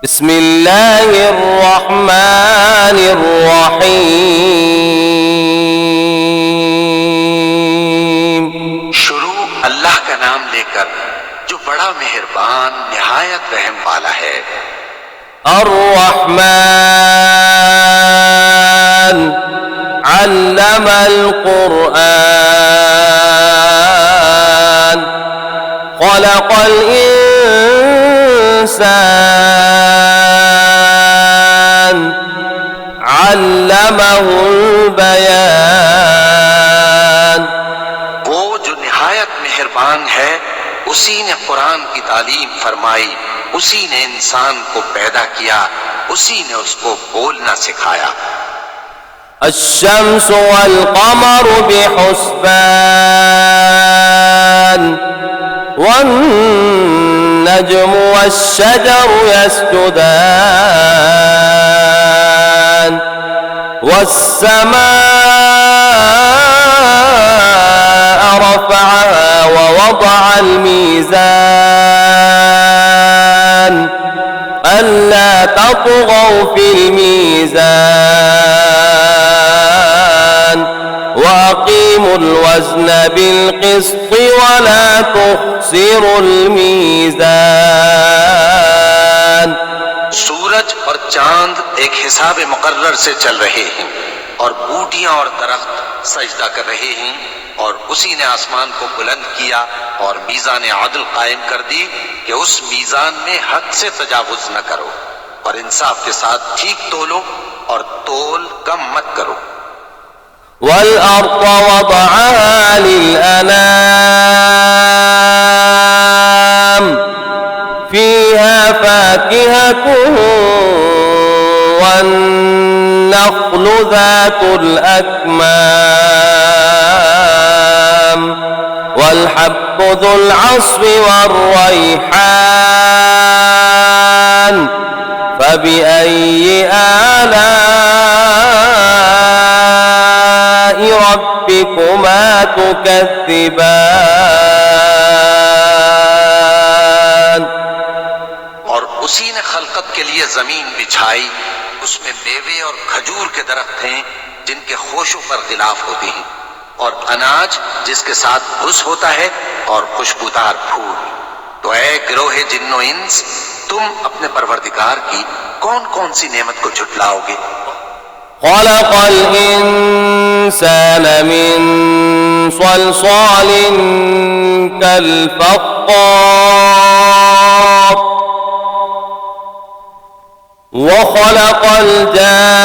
बिस्मिल्लाहिर्रहमानिर्रहीम। शुरू अल्लाह का नाम लेकर जो बड़ा मेहरबान निहायत रहम वाला है। अर्रहमान अल्लमल कुरआन खलक़ल इंसान अल्लमहुल बयान। वो जो निहायत मेहरबान है, उसी ने कुरान की तालीम फरमाई, उसी ने इंसान को पैदा किया, उसी ने उसको बोलना सिखाया। अश्शम्सु वल क़मरु बिहुस्बान वन नज्मु वश्शजरु यस्जुदान वस्समाअ रफ़अहा ववضअल मीज़ान अल्ला तत्गौ फिल मीज़ान वअक़ीमुल वज़्न बिल क़िस्ति वला तुख़्सिरुल मीज़ान। सूरज और चांद एक हिसाब मुकर्रर से चल रहे हैं और बूटियां और दरख्त सजदा कर रहे हैं, और उसी ने आसमान को बुलंद किया और मीज़ान आदल कायम कर दी कि उस मीज़ान में हद से तजावुज न करो और इंसाफ के साथ ठीक तोलो और तोल कम मत करो। वल अर्द वदअहा लिल अनाम फीहा फाकिहतुन वन नख्लु ज़ातुल अक्माम वल हब्बु ज़ुल अस्फ़ि वर्रैहान फबिअय्यि आलाइ रब्बिकुमा तुकज़्ज़िबान। और उसी ने खलकत के लिए जमीन बिछाई, उसमें मेवे और खजूर के दरख्त हैं जिनके खोशों पर गिलाफ होते हैं, और अनाज जिसके साथ भुस होता है और खुशबूदार फूल। तो ऐ गिरोहे जिन्नो इंस, तुम अपने परवरदिगार की कौन कौन सी नेमत को झुटलाओगे। खलक़ल इंसान मिन सलसालिन कल फ़ख़्ख़ार व खलक़ल जान्न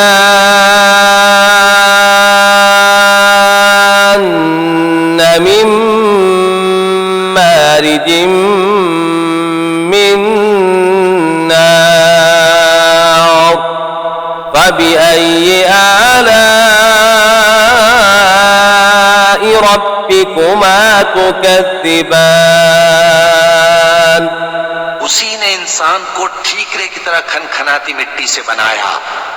मिन मारिजिम मिन नार फबिअय्यि आलाइ रब्बिकुमा तुकज़्ज़िबान। उसी ने इंसान को ठीकरे की तरह खनखनाती मिट्टी से बनाया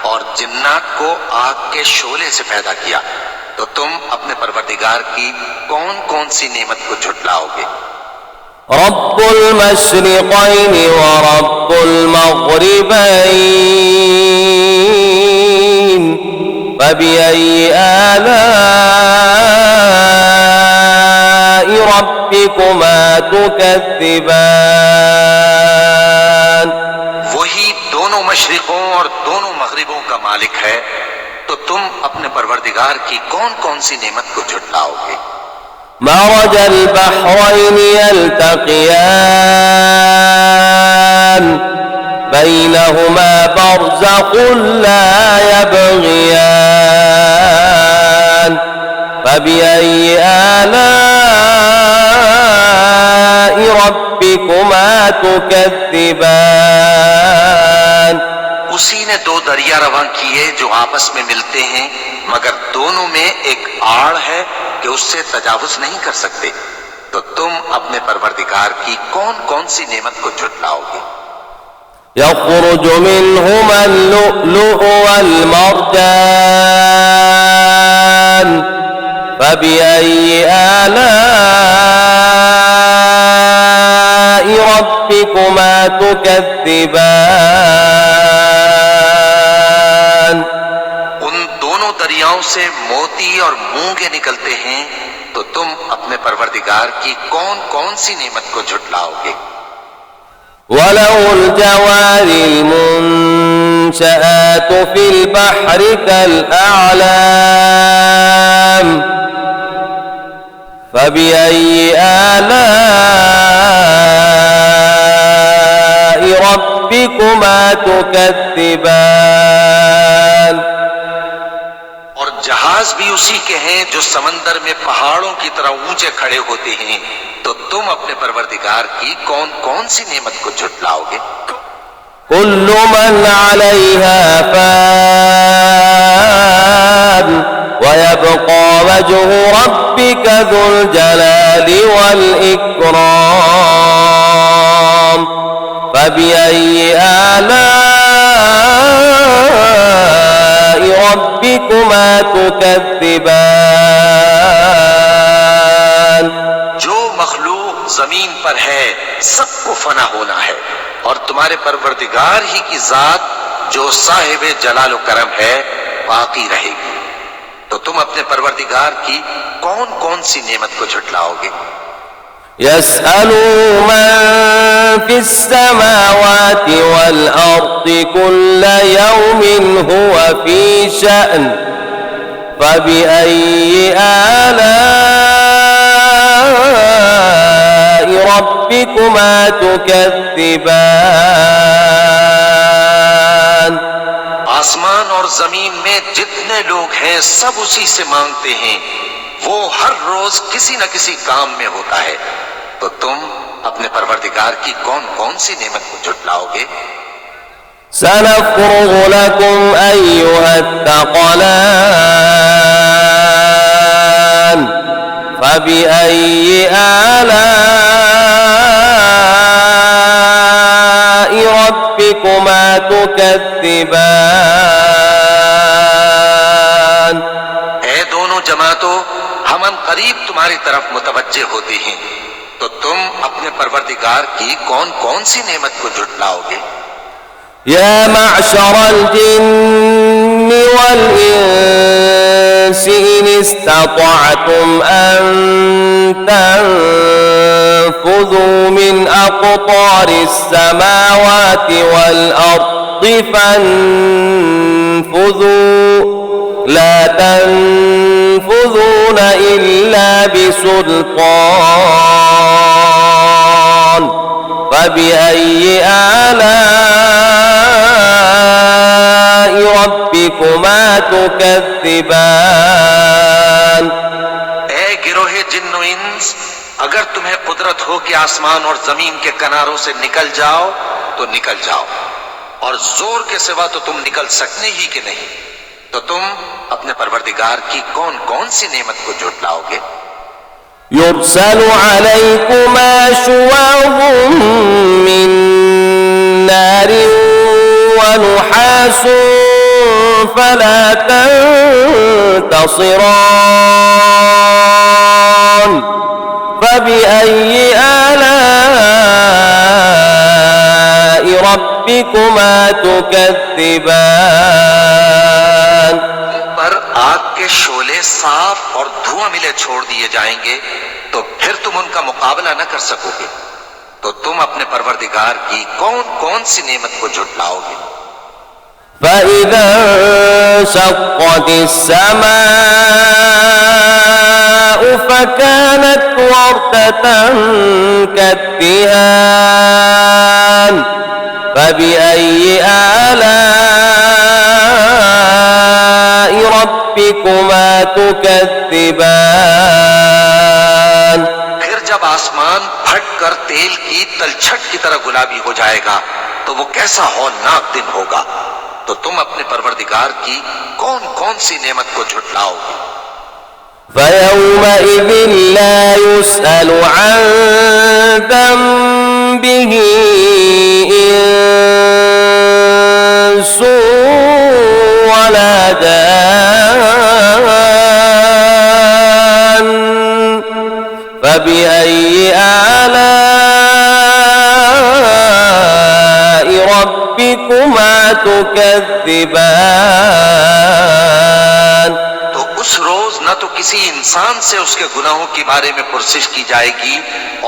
और जिन्नात को आग के शोले से पैदा किया। तो तुम अपने परवरदिगार की कौन कौन सी नेमत को झुटलाओगे। रब्बुल मशरिक़ैन व रब्बुल मग़रिबैन फबिअय्यि आलाइ रब्बिकुमा तुकज़्ज़िबान। वही दोनों मशरिकों और दोनों मगरिबों का मालिक है, तो तुम अपने परवरदिगार की कौन कौन सी नेमत को झुटलाओगे। मरजल बहरैन यल्तक़ियान बैनहुमा बरज़ख़ुन ला यबग़ियान फबिअय्यि आलाइ रब्बिकुमा तुकज़्ज़िबान। उसी ने दो दरिया रवां किए जो आपस में मिलते हैं, मगर दोनों में एक आड़ है कि उससे तजावुज नहीं कर सकते। तो तुम अपने परवरदिगार की कौन कौन सी नेमत को झुटलाओगे। यख़रुजु मिन्हुमा अल-लुअ्लुअु वल-मरजान फबिअय्यि आलाइ रब्बिकुमा تكذبان उन दोनों दरियाओं से मोती और मूंगे निकलते हैं, तो तुम अपने परवरदिगार की कौन कौन सी नेमत को झुटलाओगे। وله الجوار المنشآت في البحر كالأعلام فبأي آلاء ربكما تكذبان और जहाज भी उसी के हैं जो समंदर में पहाड़ों की तरह ऊंचे खड़े होते हैं, तो तुम अपने परवरदिगार की कौन कौन सी नेमत को झुटलाओगे। كل من عليها فان ويبقى وجه ربك ذو الجلال والإكرام فبأي آلاء ربكما تكذبان जो मखलूक जमीन पर है सबको फना होना है, और तुम्हारे परवरदिगार ही की जात जो साहिब जलाल करम है बाकी रहेगी। तो तुम अपने परवरदिगार की कौन कौन सी नेमत को झुटलाओगे। يسأله من في السماوات والأرض كل يوم هو في شأن فبأي آلاء ربكما تكذبان आसमान और जमीन में जितने लोग हैं सब उसी से मांगते हैं, वो हर रोज किसी न किसी काम में होता है। तो तुम अपने परवरदिगार की कौन कौन सी नेमत को झुटलाओगे। سنفرغ لكم أيها الثقلان فبأي آلاء ربكما تكذبان ऐ दोनों जमातों, हम करीब तुम्हारी तरफ मुतवज्जे होते हैं, तो तुम अपने परवरदिगार की कौन कौन सी नेमत को झुटलाओगे। يا معشر الجن والإنس إن استطعتم أن تنفذوا من أقطار السماوات والأرض فانفذوا لا تنفذون إلا بسلطان فبأي آلاء ربكما تكذبان ऐ गिरोहे जिन्न और इंस, अगर तुम्हें कुदरत हो कि आसमान और जमीन के किनारों से निकल जाओ तो निकल जाओ, और जोर के सिवा तो तुम निकल सकने ही के नहीं। तो तुम अपने परवरदिगार की कौन कौन सी नेमत को झुटलाओगे। يرسل عليكما شواظ من نار ونحاس فلا تنتصران فبأي آلاء ربكما تكذبان पर आग के शोले साफ और धुआं मिले छोड़ दिए जाएंगे, तो फिर तुम उनका मुकाबला न कर सकोगे। तो तुम अपने परवरदिगार की कौन कौन सी नेमत को झुटलाओगे। فإذا انشقت السماء فكانت وردة كالدهان فبأي آلاء ربكما تكذبان फिर जब आसमान फट कर तेल की तलछट की तरह गुलाबी हो जाएगा, तो वो कैसा हौलनाक दिन होगा। तो तुम अपने परवरदिगार की कौन कौन सी नेमत को झुटलाओगे। فيومئذ لا يسأل عن ذنبه إنس ولا جان فبأي آلاء تكذبان तो उस रोज न तो किसी इंसान से उसके गुनाहों के बारे में पुरसिश की जाएगी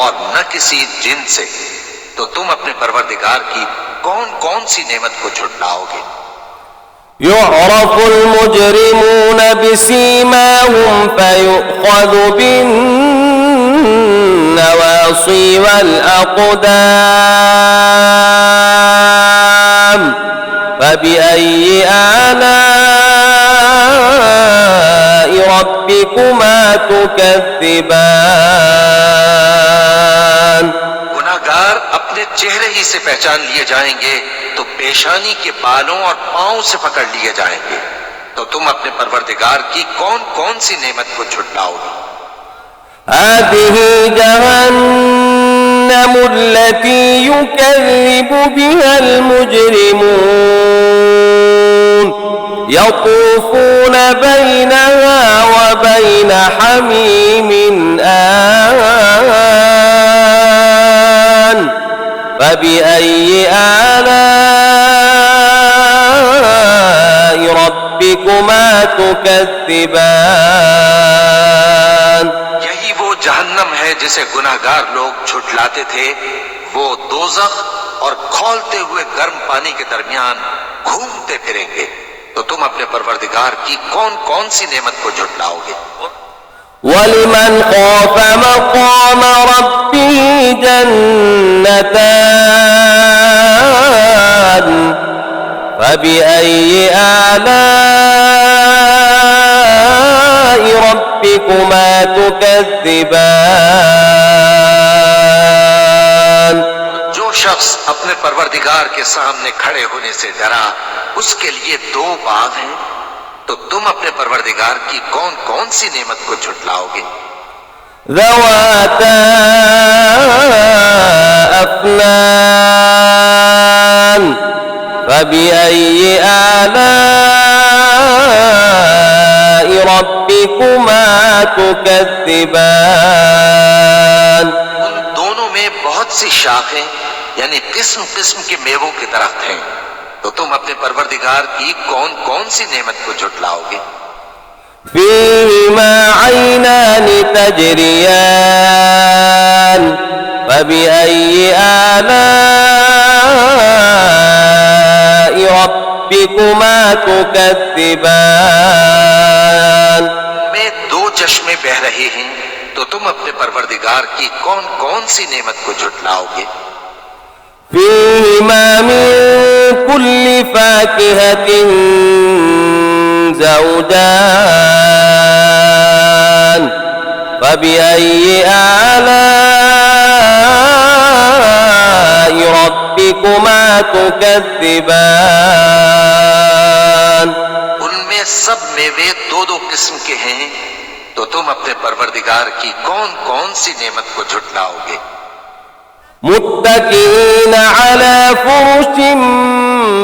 और न किसी जिन से। तो तुम अपने परवरदिगार की कौन कौन सी नेमत को झुटलाओगे। يعرف المجرمون بسيماهم فيؤخذ بالنواصي والأقدام فبأي آلاء ربكما تكذبان गुनाहगार अपने चेहरे ही से पहचान लिए जाएंगे तो पेशानी के बालों और पांव से पकड़ लिए जाएंगे। तो तुम अपने परवरदिगार की कौन कौन सी नेमत को झुटलाओगे। هذه جهنم التي يكذب بها المجرمون يطوفون بينها وبين حميم آن فبأي آلاء ربكما تكذبان यही वो जहन्नम है जिसे गुनाहगार लोग झुटलाते थे। वो दोज़ख और खौलते हुए गर्म पानी के दरमियान घूमते फिरेंगे। तो तुम अपने परवरदिगार की कौन कौन सी नेमत को झुटलाओगे। ولمن خاف مقام ربه جنتان فبأي آلاء ربكما تكذبان जो शख्स अपने परवरदिगार के सामने खड़े होने से डरा उसके लिए दो बाग हैं। तो तुम अपने परवरदिगार की कौन कौन सी नेमत को झुटलाओगे। ذواتا أفنان فبأي آلاء ربكما تكذبان उन दोनों में बहुत सी शाखें यानी किस्म किस्म के मेवों के दरख्त हैं। तो तुम अपने परवरदिगार की कौन कौन सी नेमत को झुटलाओगे। فيهما عينان تجريان فبأي آلاء ربكما تكذبان में दो चश्मे बह रहे हैं। तो तुम अपने परवरदिगार की कौन कौन सी नेमत को झुटलाओगे। فيهما من كل فاكهة زوجان فبأي آلاء ربكما تكذبان उनमें सब मेवे दो दो किस्म के हैं। तो तुम अपने परवरदिगार की कौन कौन सी नेमत को झुटलाओगे। متكئين على فرش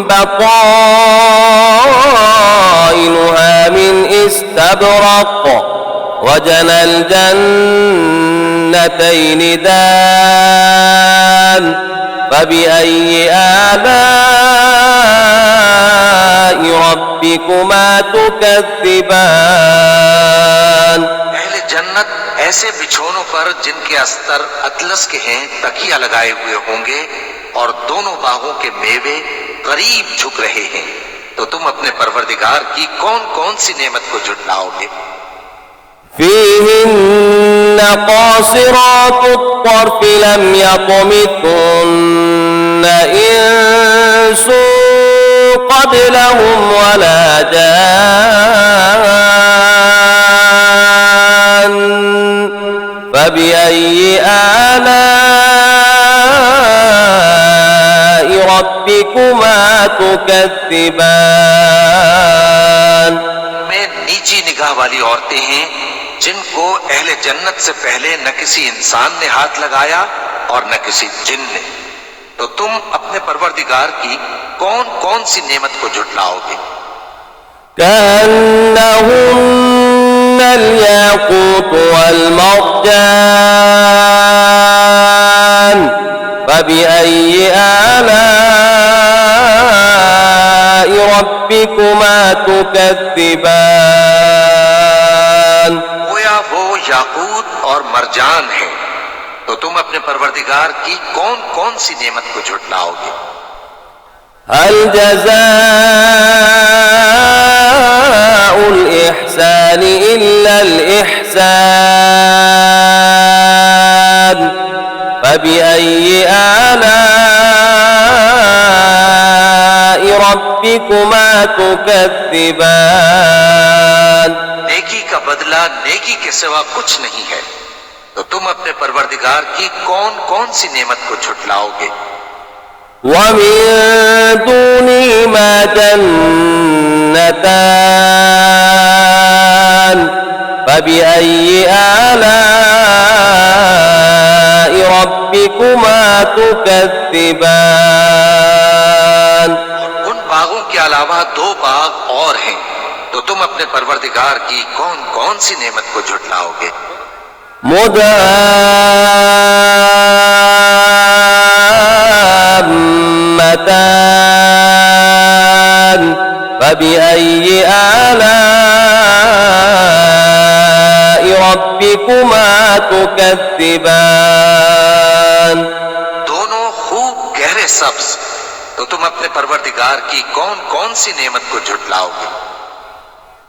بطائنها من استبرق وجنى الجنتين دان فبأي آلاء ربكما تكذبان अहले जन्नत ऐसे बिछोनों पर जिनके अस्तर अतलस के हैं तकिया लगाए हुए होंगे और दोनों बागों के मेवे करीब झुक रहे हैं। तो तुम अपने परवरदिगार की कौन कौन सी नेमत को झुटलाओगे। فيهن قاصرات الطرف لم يطمثهن إنس قبلهم ولا جان فبأي آلاء ربكما تكذبان में नीची निगाह वाली औरतें हैं जिनको अहले जन्नत से पहले न किसी इंसान ने हाथ लगाया और न किसी जिन ने। तो तुम अपने परवरदिगार की कौन कौन सी नेमत को झुटलाओगे। كأنهن الياقوت والمرجان فبأي آلاء ربكما تكذبان गोया वो याकूत और मरजान है, तो तुम अपने परवरदिगार की कौन कौन सी नेमत को झुटलाओगे। هل جزاء الإحسان إلا الإحسان فبأي آلاء ربكما تكذبان नेकी का बदला नेकी के सिवा कुछ नहीं है, तो तुम अपने परवरदिगार की कौन कौन सी नेमत को झुटलाओगे। ومن دونهما جنتان فبأي آلاء ربكما تكذبان उन बागों के अलावा दो बाग और हैं, तो तुम अपने परवरदिगार की कौन कौन सी नेमत को झुटलाओगे। مدهامتان فبأي آلاء ربكما تكذبان दोनों खूब गहरे सब्ज, तो तुम अपने परवरदिगार की कौन कौन सी नेमत को झुटलाओगे।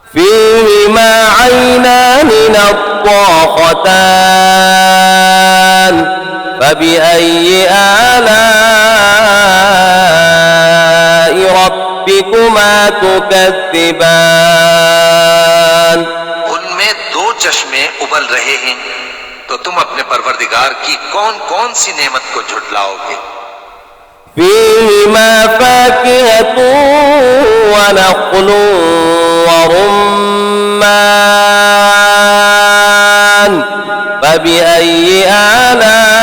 فيهما عينان نضاختان فبأي آلاء ربكما تكذبان उनमें दो चश्मे उबल रहे हैं, तो तुम अपने परवरदिगार की कौन कौन सी नेमत को झुटलाओगे। فيهما فاكهة ونخل ورمان فبأي آلاء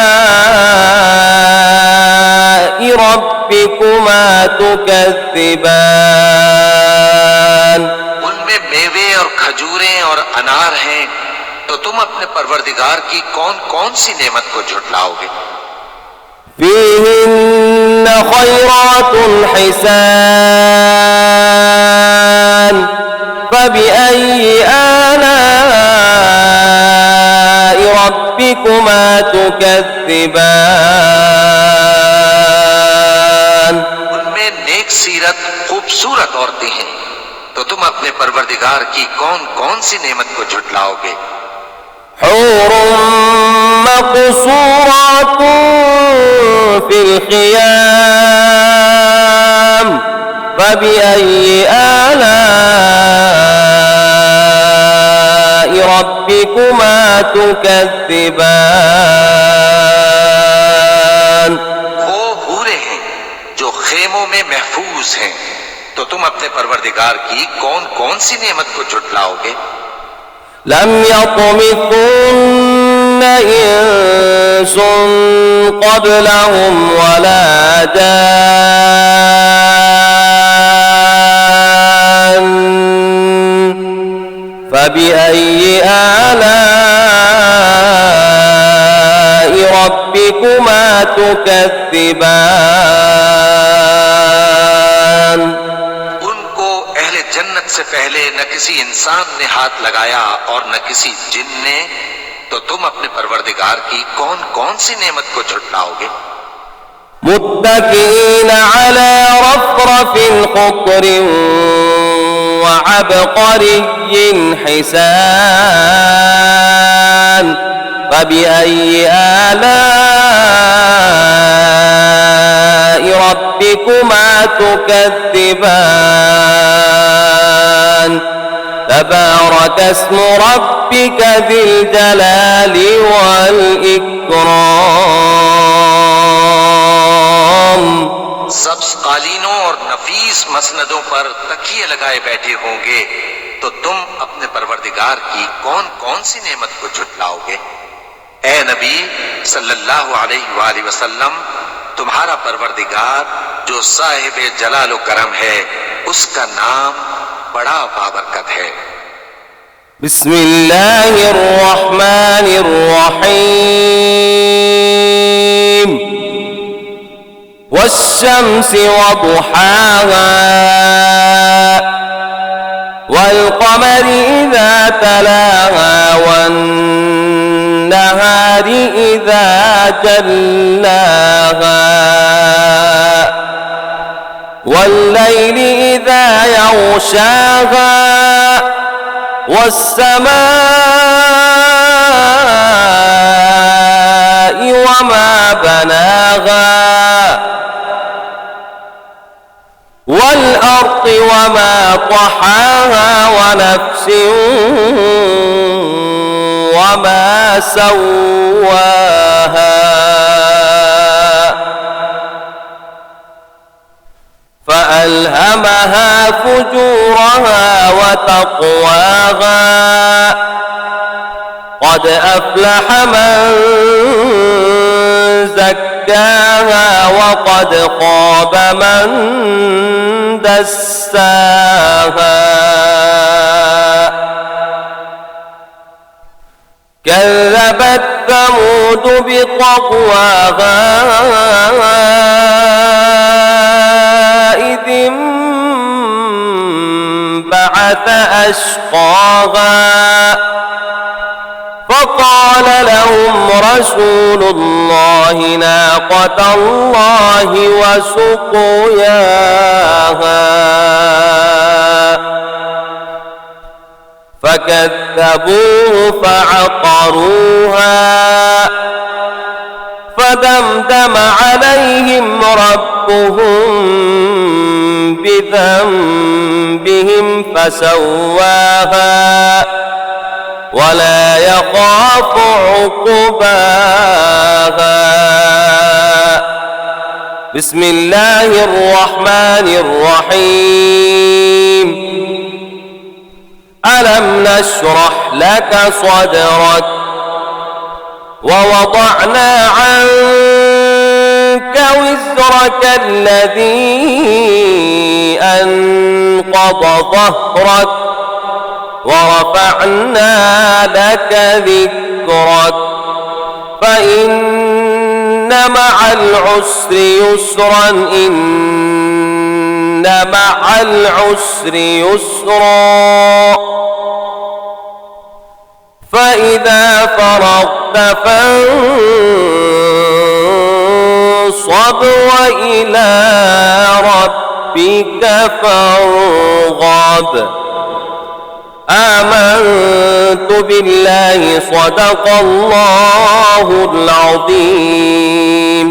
ربكما تكذبان उनमें मेवे और खजूरें और अनार हैं, तो तुम अपने परवरदिगार की कौन कौन सी नेमत को झुटलाओगे। فيهن خيرات حسان فبأي آلاء ربكما تكذبان उनमें नेक सीरत खूबसूरत औरतें हैं, तो तुम अपने परवरदिगार की कौन कौन सी नेमत को झुटलाओगे। حور مقصورات في الخيام فبأي آلاء ربكما تكذبان वो हूरें हैं जो खेमों में महफूज हैं, तो तुम अपने परवरदिगार की कौन कौन सी नेमत को झुटलाओगे। لم يطمثن إنس قبلهم ولا جان فبأي آلاء ربكما تكذبان उनको अहले जन्नत से पहले न किसी इंसान ने हाथ लगाया और न किसी जिन ने, तो तुम अपने परवरदिगार की कौन कौन सी नेमत को झुटलाओगे। متكئين على رفرف خضر وعبقري حسان فبأي آلاء ربكما تكذبان تبارك اسم ربك ذي الجلال والإكرام सब्ज कालीनों और नफीस मसनदों पर तकिए लगाए बैठे होंगे, तो तुम अपने परवरदिगार की कौन कौन सी नेमत को झुटलाओगे। ए नबी सल्लल्लाहु अलैहि वसल्लम, तुम्हारा परवरदिगार जो साहिब जलाल व करम है, उसका नाम बड़ा बाबरकत है। बिस्मिल्लाहिर्रहमानिर्रहीम والشمس وضحاها والقمر إذا تلاها والنهار إذا جلاها والليل إذا يغشاها والسماء وما بناها والأرض وما طحاها ونفس وما سواها فألهمها فجورها وتقواها قد أفلح من زكاها وقد خاب من دساها كذبت ثمود بطغواها إذ انبعث أشقاها فقال لهم رسول الله ناقة الله وسقياها فكذبوه فعقروها فدمدم عليهم ربهم بذنبهم فسواها ولا يخاف عقباها. بسم الله الرحمن الرحيم. ألم نشرح لك صدرك ووضعنا عنك وزرك الذي أنقض ظهرك ورفعنا لك ذكرك فإن مع العسر يسرا إن مع العسر يسرا فإذا فرغت فانصب وإلى ربك فارغب. آمنت بالله صدق الله العظيم.